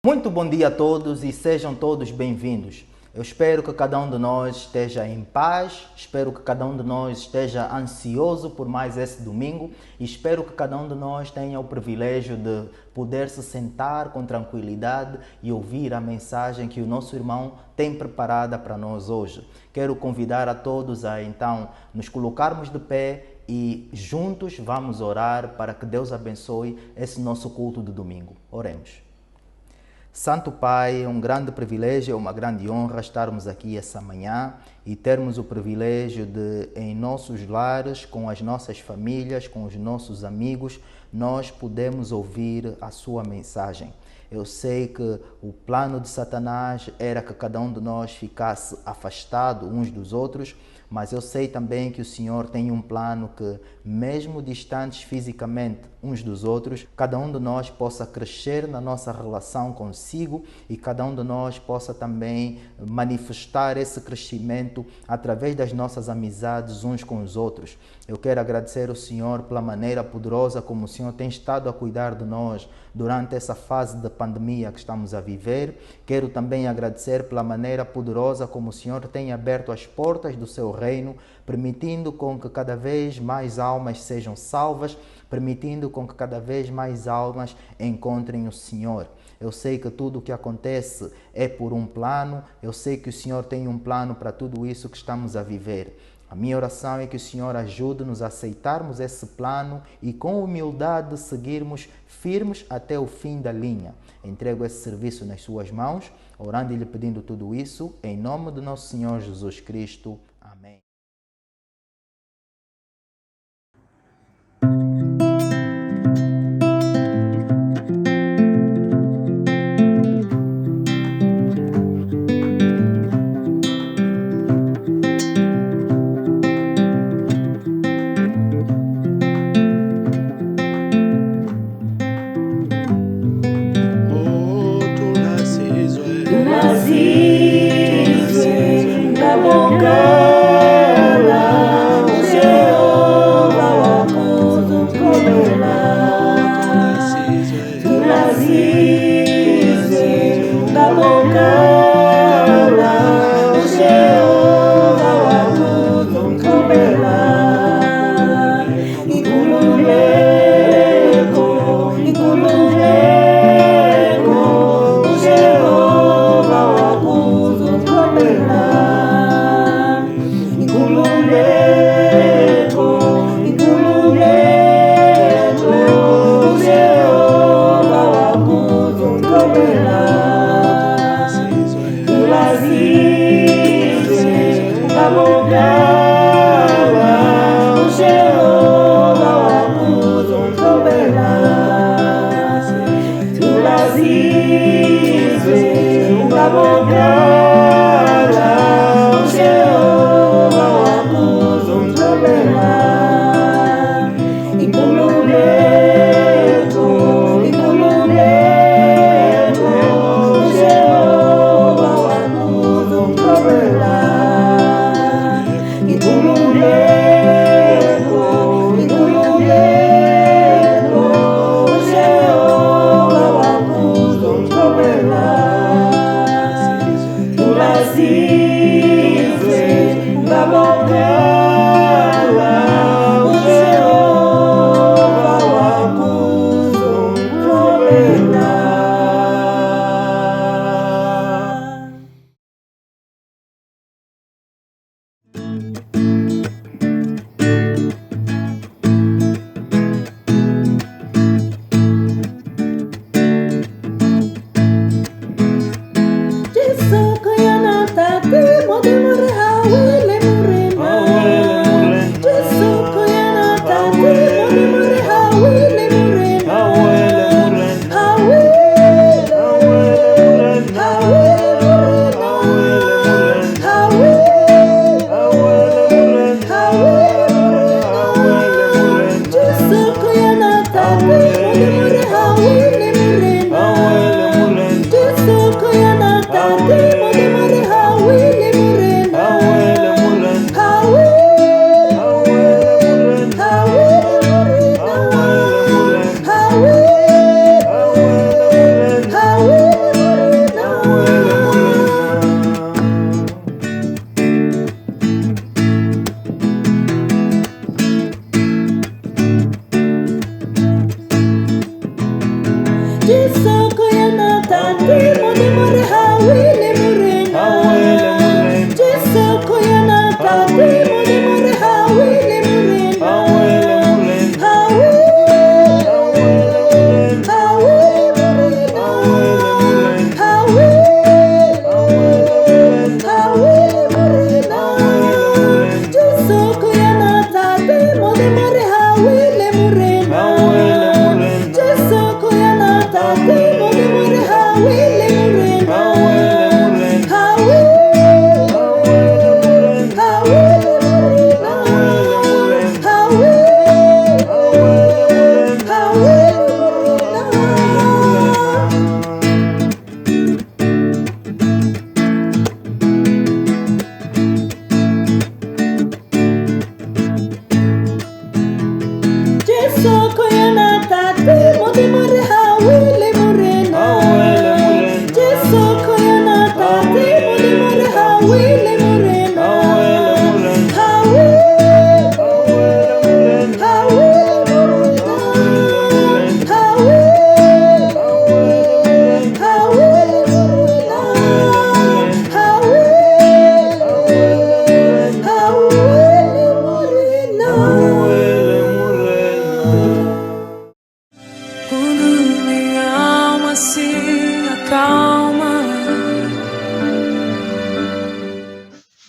Muito bom dia a todos e sejam todos bem-vindos. Eu espero que cada um de nós esteja em paz, espero que cada um de nós esteja ansioso por mais esse domingo e espero que cada um de nós tenha o privilégio de poder se sentar com tranquilidade e ouvir a mensagem que o nosso irmão tem preparada para nós hoje. Quero convidar a todos a então nos colocarmos de pé e juntos vamos orar para que Deus abençoe esse nosso culto de domingo. Oremos. Santo Pai, é um grande privilégio, é uma grande honra estarmos aqui essa manhã e termos o privilégio de, em nossos lares, com as nossas famílias, com os nossos amigos, nós podemos ouvir a sua mensagem. Eu sei que o plano de Satanás era que cada um de nós ficasse afastado uns dos outros, mas eu sei também que o Senhor tem um plano que, mesmo distantes fisicamente uns dos outros, cada um de nós possa crescer na nossa relação consigo e cada um de nós possa também manifestar esse crescimento através das nossas amizades uns com os outros. Eu quero agradecer ao Senhor pela maneira poderosa como o Senhor tem estado a cuidar de nós durante essa fase de pandemia que estamos a viver. Quero também agradecer pela maneira poderosa como o Senhor tem aberto as portas do seu reino, permitindo com que cada vez mais almas sejam salvas, permitindo com que cada vez mais almas encontrem o Senhor. Eu sei que tudo o que acontece é por um plano, eu sei que o Senhor tem um plano para tudo isso que estamos a viver. A minha oração é que o Senhor ajude-nos a aceitarmos esse plano e com humildade seguirmos firmes até o fim da linha. Entrego esse serviço nas suas mãos, orando e lhe pedindo tudo isso, em nome do nosso Senhor Jesus Cristo. Amém. Nasizwe na boca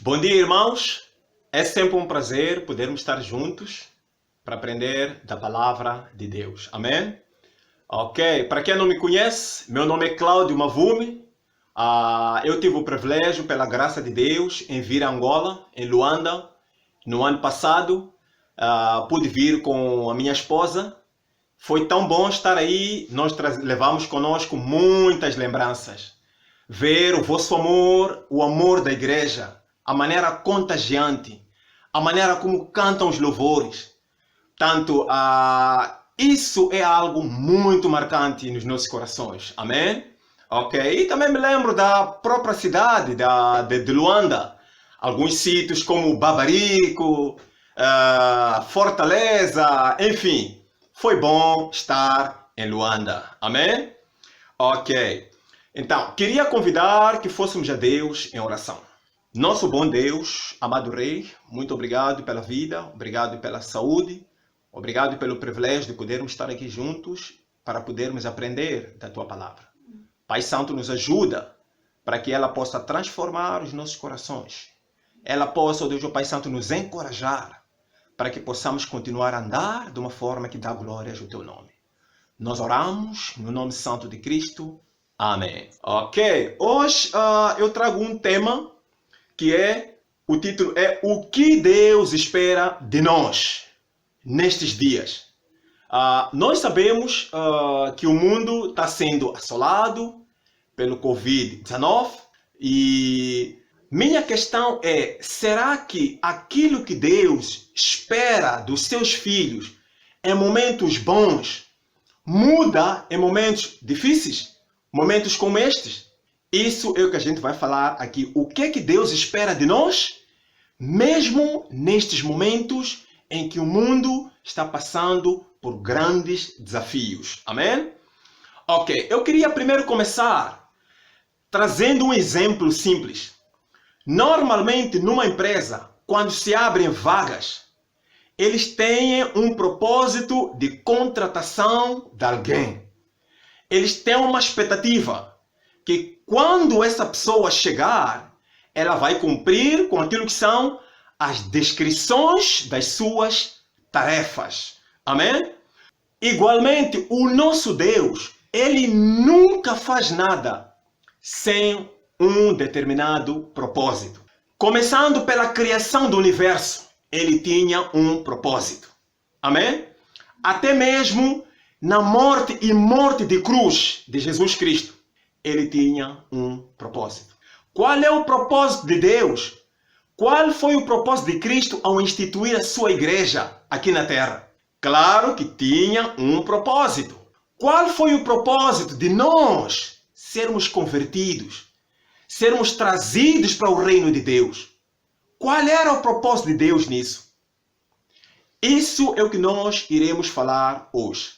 Bom dia, irmãos. É sempre um prazer podermos estar juntos para aprender da palavra de Deus. Amém? Ok, para quem não me conhece, meu nome é Cláudio Mavume. Eu tive o privilégio, pela graça de Deus, em vir a Angola, em Luanda, no ano passado. Pude vir com a minha esposa. Foi tão bom estar aí, nós levamos conosco muitas lembranças. Ver o vosso amor, o amor da igreja, a maneira contagiante, a maneira como cantam os louvores. Tanto, isso é algo muito marcante nos nossos corações. Amém? Ok? E também me lembro da própria cidade de Luanda. Alguns sítios como Babarico, Fortaleza, enfim. Foi bom estar em Luanda. Amém? Ok. Então, queria convidar que fôssemos a Deus em oração. Nosso bom Deus, amado Rei, muito obrigado pela vida, obrigado pela saúde, obrigado pelo privilégio de podermos estar aqui juntos para podermos aprender da Tua Palavra. Pai Santo, nos ajuda para que ela possa transformar os nossos corações. Ela possa, ó Deus, ó Pai Santo, nos encorajar para que possamos continuar a andar de uma forma que dá glórias ao Teu nome. Nós oramos no nome santo de Cristo. Amém. Ok, hoje eu trago um tema que o título é O que Deus espera de nós nestes dias. Nós sabemos que o mundo está sendo assolado pelo Covid-19 e minha questão é, será que aquilo que Deus espera dos seus filhos em momentos bons muda em momentos difíceis? Momentos como estes? Isso é o que a gente vai falar aqui. O que é que Deus espera de nós, mesmo nestes momentos em que o mundo está passando por grandes desafios. Amém? Ok, eu queria primeiro começar trazendo um exemplo simples. Normalmente, numa empresa, quando se abrem vagas, eles têm um propósito de contratação de alguém. Eles têm uma expectativa que quando essa pessoa chegar, ela vai cumprir com aquilo que são as descrições das suas tarefas. Amém? Igualmente, o nosso Deus, ele nunca faz nada sem um determinado propósito. Começando pela criação do universo, ele tinha um propósito. Amém? Até mesmo na morte e morte de cruz de Jesus Cristo, ele tinha um propósito. Qual é o propósito de Deus? Qual foi o propósito de Cristo ao instituir a sua igreja aqui na terra? Claro que tinha um propósito. Qual foi o propósito de nós sermos convertidos, sermos trazidos para o reino de Deus? Qual era o propósito de Deus nisso? Isso é o que nós iremos falar hoje.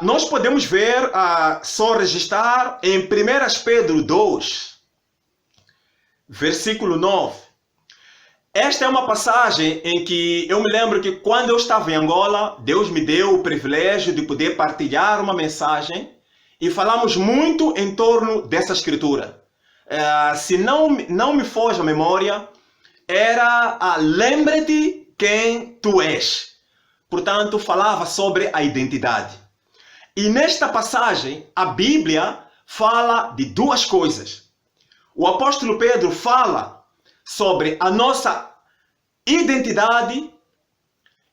nós podemos ver, só registrar em 1 Pedro 2, versículo 9. Esta é uma passagem em que eu me lembro que quando eu estava em Angola, Deus me deu o privilégio de poder partilhar uma mensagem e falamos muito em torno dessa escritura. Se não me foge a memória, era lembra-te quem tu és. Portanto, falava sobre a identidade. E nesta passagem, a Bíblia fala de duas coisas. O apóstolo Pedro fala sobre a nossa identidade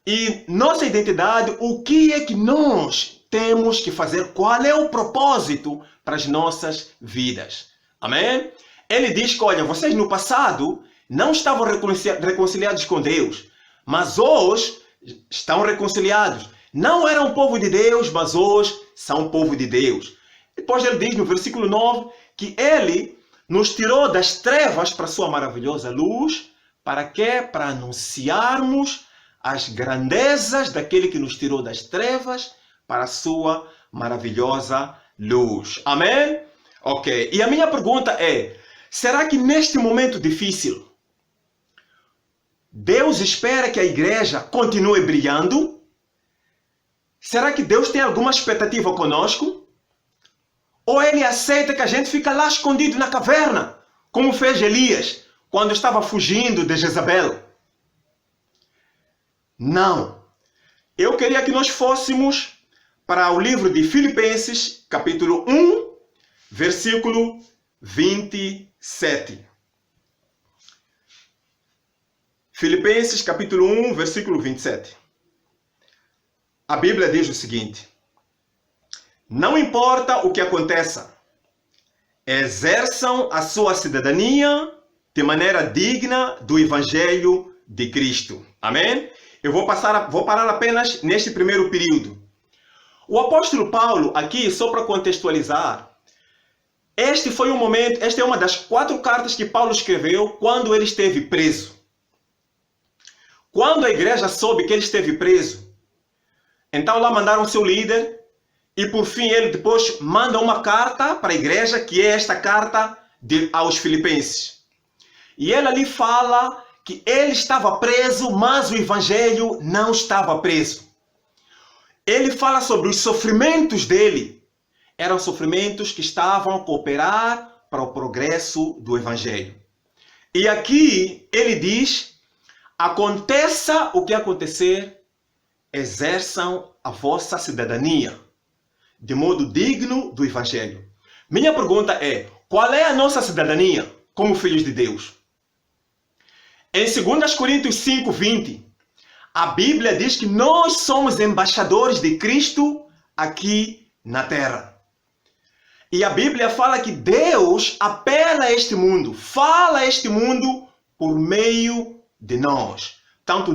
e nossa identidade, o que é que nós temos que fazer, qual é o propósito para as nossas vidas. Amém? Ele diz que, olha, vocês no passado não estavam reconciliados com Deus, mas hoje estão reconciliados. Não eram povo de Deus, mas hoje são povo de Deus. Depois ele diz no versículo 9 que ele nos tirou das trevas para a sua maravilhosa luz. Para quê? Para anunciarmos as grandezas daquele que nos tirou das trevas para a sua maravilhosa luz. Amém? Ok. E a minha pergunta é, será que neste momento difícil, Deus espera que a igreja continue brilhando? Será que Deus tem alguma expectativa conosco? Ou Ele aceita que a gente fica lá escondido na caverna, como fez Elias, quando estava fugindo de Jezabel? Não. Eu queria que nós fôssemos para o livro de Filipenses, capítulo 1, versículo 27. Filipenses, capítulo 1, versículo 27. A Bíblia diz o seguinte: não importa o que aconteça, exerçam a sua cidadania de maneira digna do Evangelho de Cristo. Amém? Eu vou parar apenas neste primeiro período. O apóstolo Paulo, aqui, só para contextualizar, esta é uma das 4 cartas que Paulo escreveu quando ele esteve preso. Quando a igreja soube que ele esteve preso, então lá mandaram seu líder e por fim ele depois manda uma carta para a igreja, que é esta carta aos Filipenses. E ele ali fala que ele estava preso, mas o evangelho não estava preso. Ele fala sobre os sofrimentos dele. Eram sofrimentos que estavam a cooperar para o progresso do evangelho. E aqui ele diz: aconteça o que acontecer, exerçam a vossa cidadania de modo digno do evangelho. Minha pergunta é, qual é a nossa cidadania como filhos de Deus? Em 2 Coríntios 5, 20, a Bíblia diz que nós somos embaixadores de Cristo aqui na terra. E a Bíblia fala que Deus apela a este mundo, fala a este mundo por meio de nós. Tanto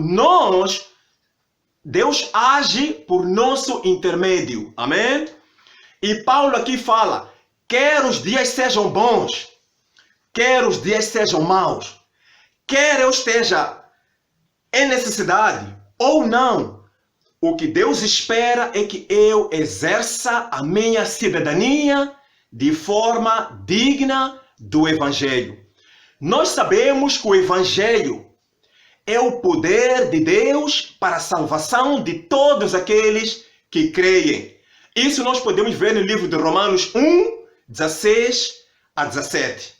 Deus age por nosso intermédio. Amém? E Paulo aqui fala, quer os dias sejam bons, quer os dias sejam maus, quer eu esteja em necessidade ou não, o que Deus espera é que eu exerça a minha cidadania de forma digna do Evangelho. Nós sabemos que o Evangelho é o poder de Deus para a salvação de todos aqueles que creem. Isso nós podemos ver no livro de Romanos 1, 16 a 17.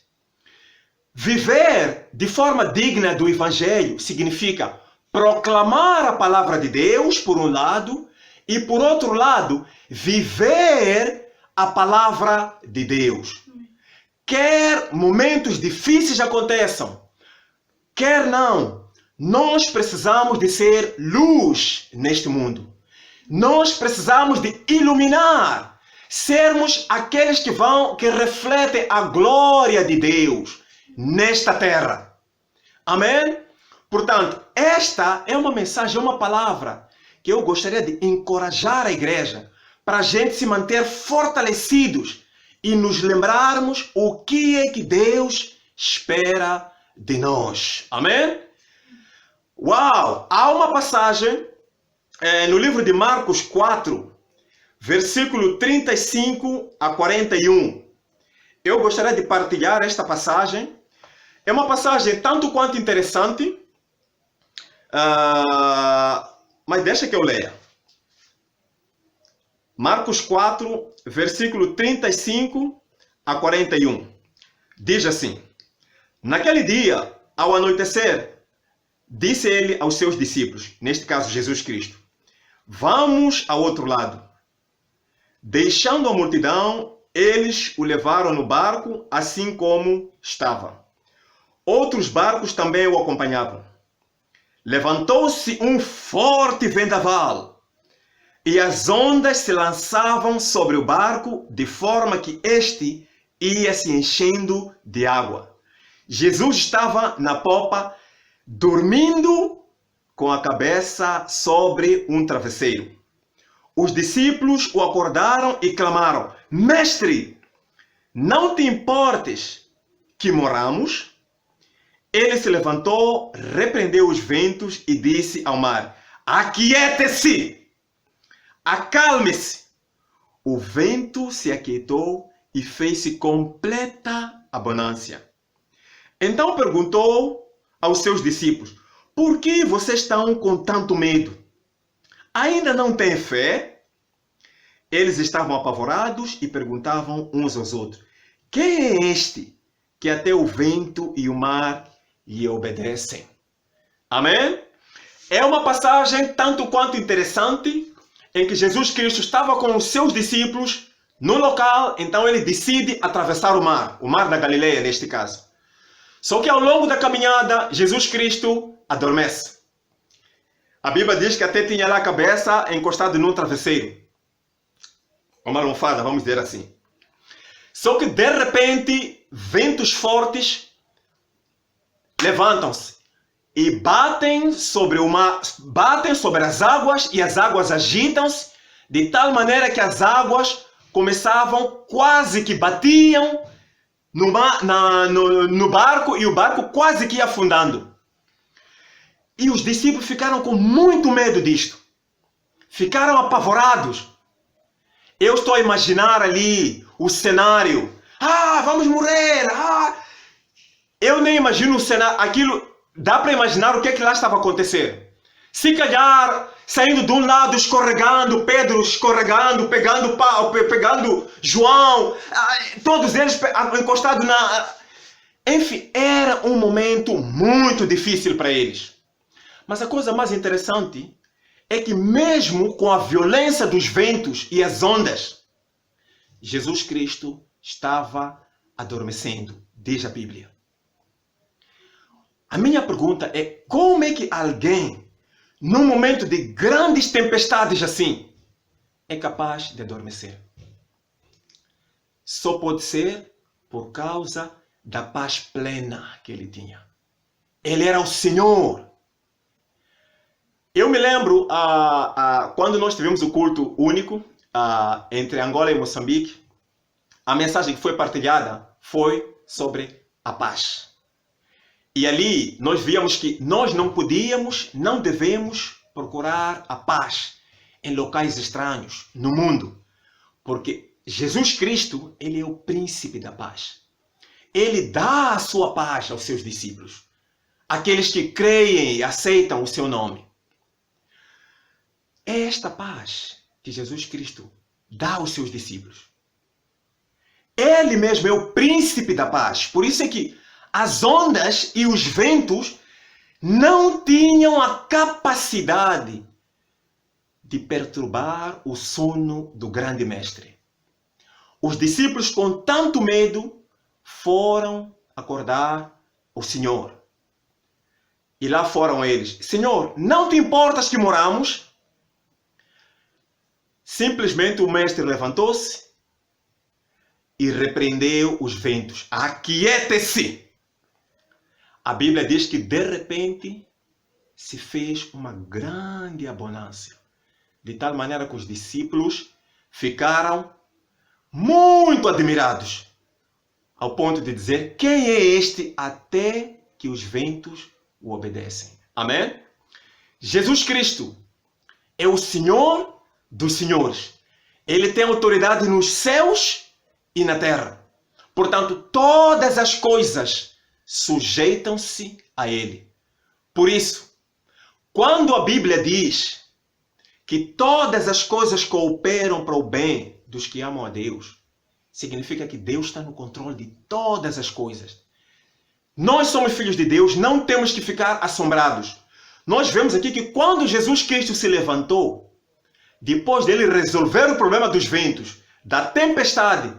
Viver de forma digna do Evangelho significa proclamar a palavra de Deus, por um lado, e por outro lado, viver a palavra de Deus. Quer momentos difíceis aconteçam, quer não, nós precisamos de ser luz neste mundo. Nós precisamos de iluminar, sermos aqueles que refletem a glória de Deus nesta terra. Amém? Portanto, esta é uma mensagem, uma palavra que eu gostaria de encorajar a igreja para a gente se manter fortalecidos e nos lembrarmos o que é que Deus espera de nós. Amém? Uau! Há uma passagem no livro de Marcos 4, versículo 35 a 41. Eu gostaria de partilhar esta passagem. É uma passagem tanto quanto interessante, mas deixa que eu leia. Marcos 4, versículo 35 a 41. Diz assim: Naquele dia, ao anoitecer, disse ele aos seus discípulos, neste caso Jesus Cristo, vamos ao outro lado. Deixando a multidão, eles o levaram no barco, assim como estava. Outros barcos também o acompanhavam. Levantou-se um forte vendaval, e as ondas se lançavam sobre o barco, de forma que este ia se enchendo de água. Jesus estava na popa, dormindo com a cabeça sobre um travesseiro. Os discípulos o acordaram e clamaram: Mestre, não te importes que morramos? Ele se levantou, repreendeu os ventos e disse ao mar: Aquiete-se! Acalme-se! O vento se aquietou e fez-se completa abundância. Então perguntou aos seus discípulos: Por que vocês estão com tanto medo? Ainda não têm fé? Eles estavam apavorados e perguntavam uns aos outros: Quem é este que até o vento e o mar lhe obedecem? Amém? É uma passagem tanto quanto interessante, em que Jesus Cristo estava com os seus discípulos no local, então ele decide atravessar o mar da Galileia neste caso. Só que ao longo da caminhada, Jesus Cristo adormece. A Bíblia diz que até tinha lá a cabeça encostada num travesseiro. Uma almofada, vamos dizer assim. Só que de repente, ventos fortes levantam-se e batem sobre o mar, batem sobre as águas, e as águas agitam-se de tal maneira que as águas começavam, quase que batiam no barco, e o barco quase que ia afundando. E os discípulos ficaram com muito medo disto. Ficaram apavorados. Eu estou a imaginar ali o cenário. Vamos morrer! Eu nem imagino o cenário. Aquilo, dá para imaginar o que é que lá estava acontecendo. Se calhar, saindo de um lado, escorregando, Pedro escorregando, pegando João, todos eles encostados na... Enfim, era um momento muito difícil para eles. Mas a coisa mais interessante é que mesmo com a violência dos ventos e as ondas, Jesus Cristo estava adormecendo, diz a Bíblia. A minha pergunta é: como é que alguém, num momento de grandes tempestades assim, é capaz de adormecer? Só pode ser por causa da paz plena que ele tinha. Ele era o Senhor. Eu me lembro, quando nós tivemos o culto único entre Angola e Moçambique, a mensagem que foi partilhada foi sobre a paz. E ali nós víamos que nós não devemos procurar a paz em locais estranhos, no mundo. Porque Jesus Cristo, ele é o príncipe da paz. Ele dá a sua paz aos seus discípulos, aqueles que creem e aceitam o seu nome. É esta paz que Jesus Cristo dá aos seus discípulos. Ele mesmo é o príncipe da paz. Por isso é que as ondas e os ventos não tinham a capacidade de perturbar o sono do grande mestre. Os discípulos, com tanto medo, foram acordar o Senhor. E lá foram eles: Senhor, não te importas que moramos? Simplesmente o mestre levantou-se e repreendeu os ventos. Aquiete-se! A Bíblia diz que de repente se fez uma grande abundância, de tal maneira que os discípulos ficaram muito admirados, ao ponto de dizer: quem é este até que os ventos o obedecem? Amém? Jesus Cristo é o Senhor dos senhores. Ele tem autoridade nos céus e na terra. Portanto, todas as coisas sujeitam-se a Ele. Por isso, quando a Bíblia diz que todas as coisas cooperam para o bem dos que amam a Deus, significa que Deus está no controle de todas as coisas. Nós somos filhos de Deus, não temos que ficar assombrados. Nós vemos aqui que quando Jesus Cristo se levantou, depois dele resolver o problema dos ventos, da tempestade,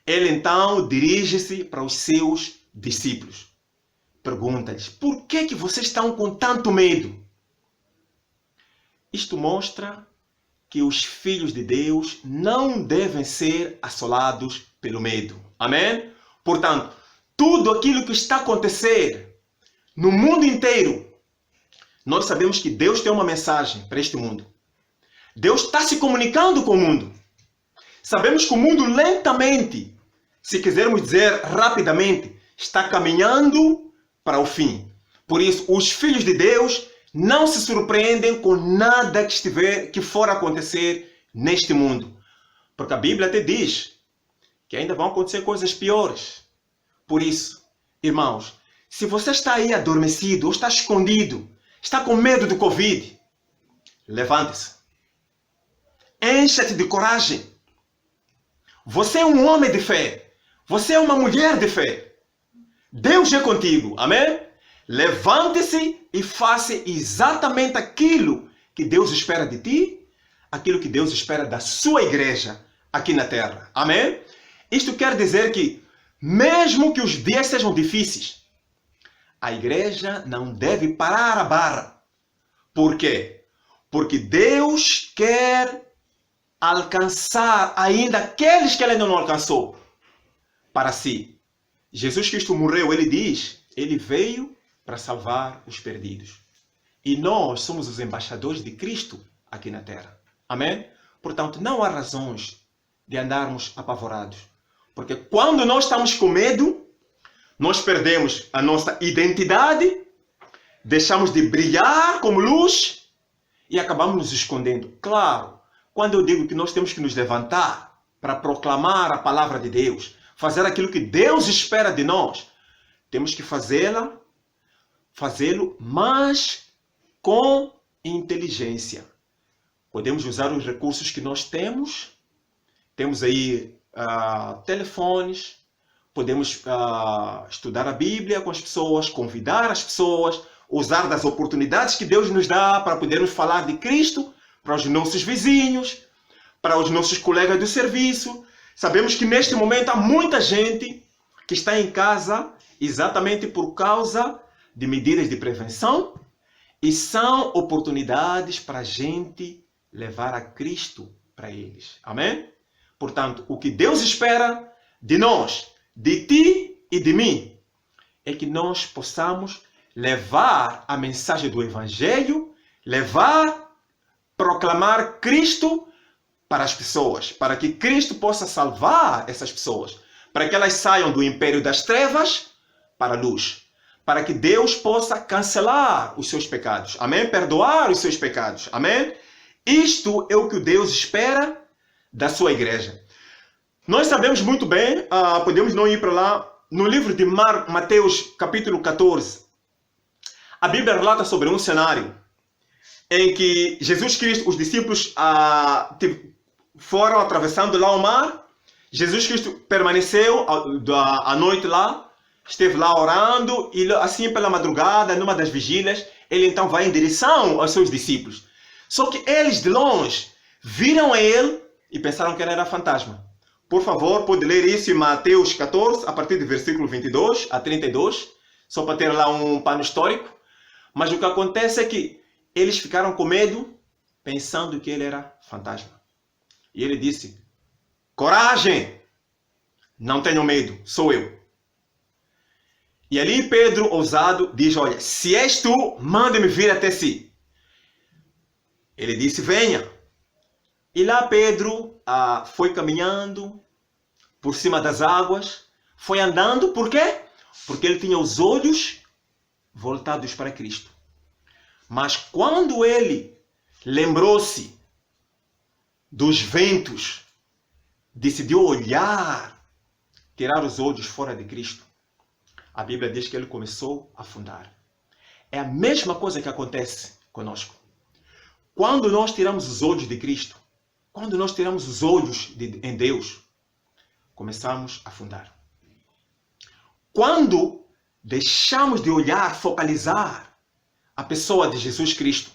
ele então dirige-se para os seus discípulos. Pergunta-lhes, por que vocês estão com tanto medo? Isto mostra que os filhos de Deus não devem ser assolados pelo medo. Amém? Portanto, tudo aquilo que está a acontecer no mundo inteiro, nós sabemos que Deus tem uma mensagem para este mundo. Deus está se comunicando com o mundo. Sabemos que o mundo lentamente, se quisermos dizer rapidamente, está caminhando para o fim. Por isso, os filhos de Deus não se surpreendem com nada que for acontecer neste mundo. Porque a Bíblia até diz que ainda vão acontecer coisas piores. Por isso, irmãos, se você está aí adormecido ou está escondido, está com medo do Covid, levante-se. Encha-te de coragem. Você é um homem de fé. Você é uma mulher de fé. Deus é contigo. Amém? Levante-se e faça exatamente aquilo que Deus espera de ti, aquilo que Deus espera da sua igreja aqui na terra. Amém? Isto quer dizer que, mesmo que os dias sejam difíceis, a igreja não deve parar a barra. Por quê? Porque Deus quer alcançar ainda aqueles que ele ainda não alcançou para si. Jesus Cristo morreu, ele diz, ele veio para salvar os perdidos. E nós somos os embaixadores de Cristo aqui na terra. Amém? Portanto, não há razões de andarmos apavorados. Porque quando nós estamos com medo, nós perdemos a nossa identidade, deixamos de brilhar como luz e acabamos nos escondendo. Claro, quando eu digo que nós temos que nos levantar para proclamar a palavra de Deus, fazer aquilo que Deus espera de nós, temos que fazê-lo, mas com inteligência. Podemos usar os recursos que nós temos. Temos aí telefones, podemos estudar a Bíblia com as pessoas, convidar as pessoas, usar das oportunidades que Deus nos dá para podermos falar de Cristo para os nossos vizinhos, para os nossos colegas do serviço. Sabemos que neste momento há muita gente que está em casa exatamente por causa de medidas de prevenção e são oportunidades para a gente levar a Cristo para eles. Amém? Portanto, o que Deus espera de nós, de ti e de mim, é que nós possamos levar a mensagem do Evangelho, proclamar Cristo para as pessoas, para que Cristo possa salvar essas pessoas, para que elas saiam do império das trevas para a luz, para que Deus possa cancelar os seus pecados, amém? Perdoar os seus pecados, amém? Isto é o que Deus espera da sua igreja. Nós sabemos muito bem, podemos não ir para lá, no livro de Mateus, capítulo 14, a Bíblia relata sobre um cenário em que Jesus Cristo, os discípulos foram atravessando lá o mar. Jesus Cristo permaneceu a noite lá, esteve lá orando e assim pela madrugada, numa das vigílias, ele então vai em direção aos seus discípulos. Só que eles de longe viram a ele e pensaram que ele era fantasma. Por favor, pode ler isso em Mateus 14, a partir do versículo 22 a 32, só para ter lá um pano histórico. Mas o que acontece é que eles ficaram com medo, pensando que ele era fantasma. E ele disse, coragem, não tenham medo, sou eu. E ali Pedro, ousado, diz, olha, se és tu, manda-me vir até si. Ele disse, venha. E lá Pedro foi caminhando por cima das águas, foi andando, por quê? Porque ele tinha os olhos voltados para Cristo. Mas quando ele lembrou-se dos ventos, decidiu olhar, tirar os olhos fora de Cristo, a Bíblia diz que ele começou a afundar. É a mesma coisa que acontece conosco. Quando nós tiramos os olhos de Cristo, quando nós tiramos os olhos em Deus, começamos a afundar. Quando deixamos de olhar, focalizar a pessoa de Jesus Cristo,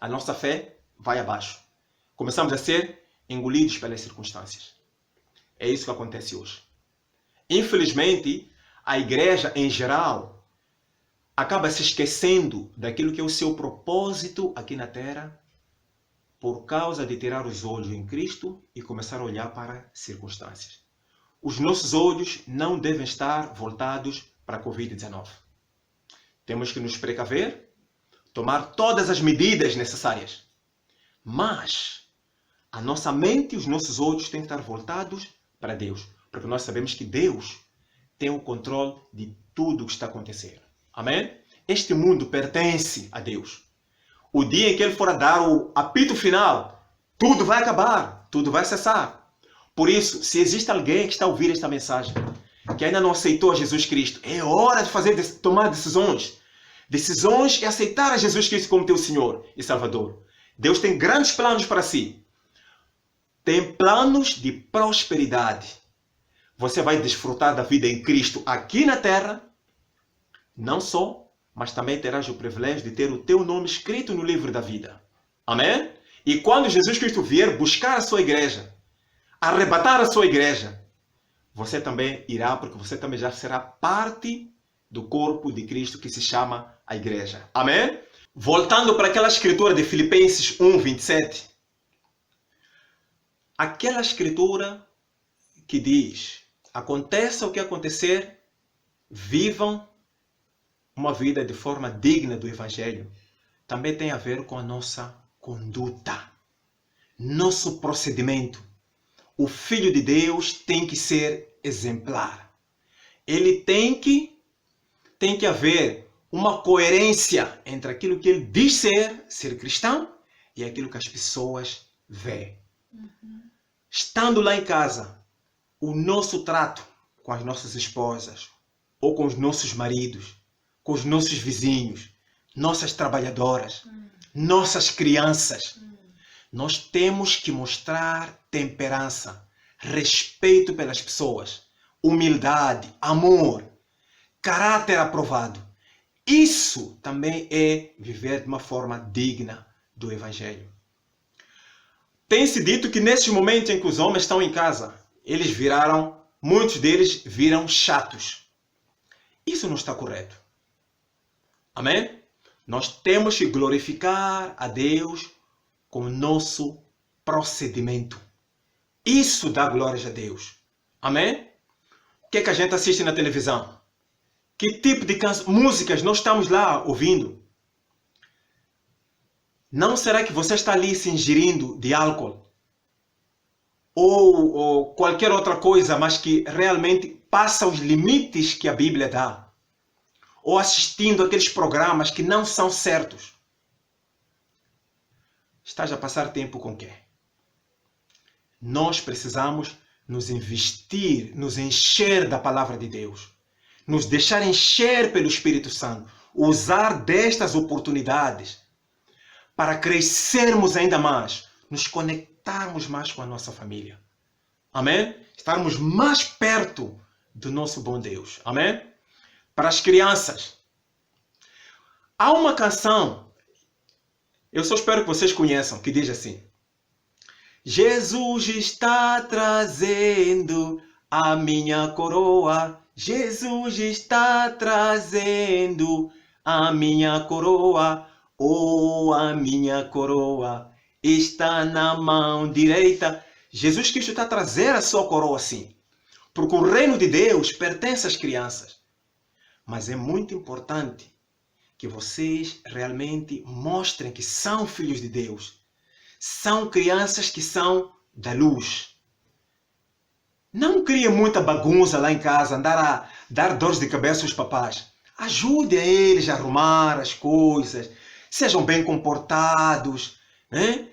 a nossa fé vai abaixo. Começamos a ser engolidos pelas circunstâncias. É isso que acontece hoje. Infelizmente, a igreja em geral acaba se esquecendo daquilo que é o seu propósito aqui na terra por causa de tirar os olhos em Cristo e começar a olhar para circunstâncias. Os nossos olhos não devem estar voltados para a Covid-19. Temos que nos precaver, tomar todas as medidas necessárias. Mas a nossa mente e os nossos olhos têm que estar voltados para Deus, porque nós sabemos que Deus tem o controle de tudo o que está acontecendo. Amém? Este mundo pertence a Deus. O dia em que Ele for a dar o apito final, tudo vai acabar, tudo vai cessar. Por isso, se existe alguém que está a ouvir esta mensagem, que ainda não aceitou a Jesus Cristo, é hora de tomar decisões. Decisões é aceitar a Jesus Cristo como teu Senhor e Salvador. Deus tem grandes planos para si. Tem planos de prosperidade. Você vai desfrutar da vida em Cristo aqui na terra, não só, mas também terás o privilégio de ter o teu nome escrito no livro da vida. Amém? E quando Jesus Cristo vier buscar a sua igreja, arrebatar a sua igreja, você também irá, porque você também já será parte do corpo de Cristo que se chama a igreja. Amém? Voltando para aquela escritura de Filipenses 1:27. Aquela escritura que diz: aconteça o que acontecer, vivam uma vida de forma digna do Evangelho, também tem a ver com a nossa conduta, nosso procedimento. O Filho de Deus tem que ser exemplar. Ele tem que haver uma coerência entre aquilo que ele diz ser cristão, e aquilo que as pessoas veem. Estando lá em casa, o nosso trato com as nossas esposas, ou com os nossos maridos, com os nossos vizinhos, nossas trabalhadoras, nossas crianças, nós temos que mostrar temperança, respeito pelas pessoas, humildade, amor, caráter aprovado. Isso também é viver de uma forma digna do Evangelho. Tem-se dito que nesse momento em que os homens estão em casa, muitos deles viram chatos. Isso não está correto. Amém? Nós temos que glorificar a Deus com o nosso procedimento. Isso dá glória a Deus. Amém? O que é que a gente assiste na televisão? Que tipo de músicas nós estamos lá ouvindo? Não será que você está ali se ingerindo de álcool? Ou qualquer outra coisa, mas que realmente passa os limites que a Bíblia dá? Ou assistindo aqueles programas que não são certos? Estás a passar tempo com quem? Nós precisamos nos investir, nos encher da palavra de Deus, nos deixar encher pelo Espírito Santo, usar destas oportunidades para crescermos ainda mais, nos conectarmos mais com a nossa família. Amém? Estarmos mais perto do nosso bom Deus. Amém? Para as crianças, há uma canção, eu só espero que vocês conheçam, que diz assim: Jesus está trazendo a minha coroa, Jesus está trazendo a minha coroa, oh, a minha coroa está na mão direita. Jesus Cristo está a trazer a sua coroa sim, porque o reino de Deus pertence às crianças. Mas é muito importante que vocês realmente mostrem que são filhos de Deus. São crianças que são da luz. Não criem muita bagunça lá em casa, andar a dar dores de cabeça aos papais. Ajude a eles a arrumar as coisas. Sejam bem comportados, né?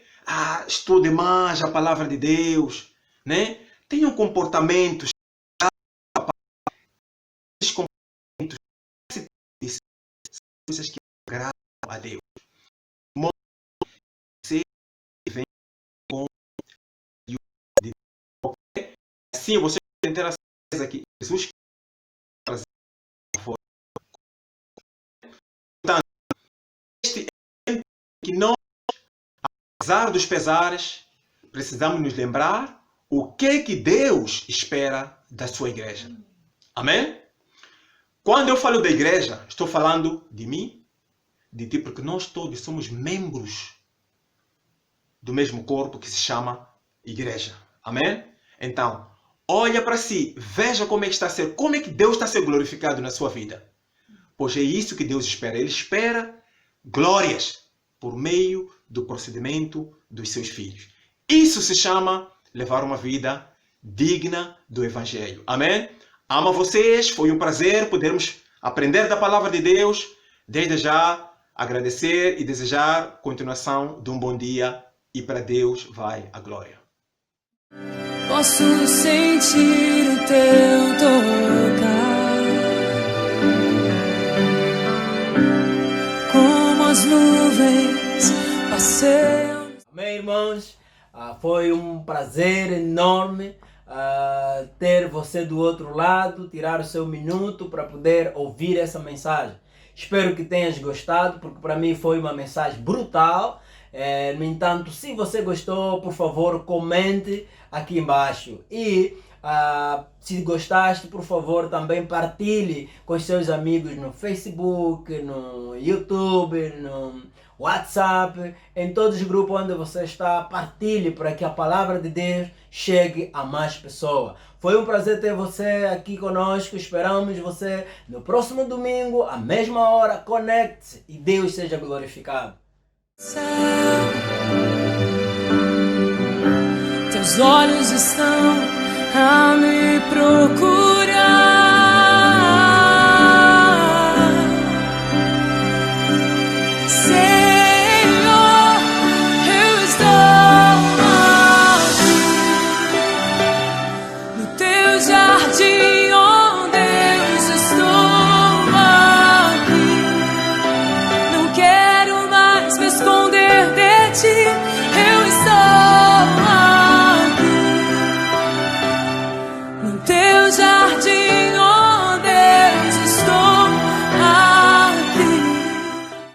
Estude mais a palavra de Deus. né? Tenham comportamentos, esses comportamentos, coisas que agradam a Deus. Você vem com assim você tem que ter a certeza que Jesus traz fora. Portanto, este é que nós, apesar dos pesares, precisamos nos lembrar o que Deus espera da sua igreja. Amém? Quando eu falo da igreja, estou falando de mim, de ti, porque nós todos somos membros do mesmo corpo que se chama igreja. Amém? Então, olha para si, veja como é que está a ser, como é que Deus está a ser glorificado na sua vida. Pois é isso que Deus espera. Ele espera glórias por meio do procedimento dos seus filhos. Isso se chama levar uma vida digna do Evangelho. Amém? Amo vocês, foi um prazer podermos aprender da palavra de Deus. Desde já, agradecer e desejar continuação de um bom dia. E para Deus vai a glória. Posso sentir o teu tocar, como as nuvens passeiam. Amém, irmãos? Foi um prazer enorme ter você do outro lado, tirar o seu minuto para poder ouvir essa mensagem. Espero que tenhas gostado, porque para mim foi uma mensagem brutal. No entanto, se você gostou, por favor, comente aqui embaixo. E se gostaste, por favor, também partilhe com os seus amigos no Facebook, no YouTube, no WhatsApp, em todos os grupos onde você está. Partilhe para que a palavra de Deus chegue a mais pessoas. Foi um prazer ter você aqui conosco. Esperamos você no próximo domingo, à mesma hora. Conecte-se e Deus seja glorificado. Céu, teus olhos estão a me procurar. Senhor, eu estou aqui no teu jardim, oh Deus, estou aqui. Não quero mais me esconder de ti, eu estou aqui no teu jardim.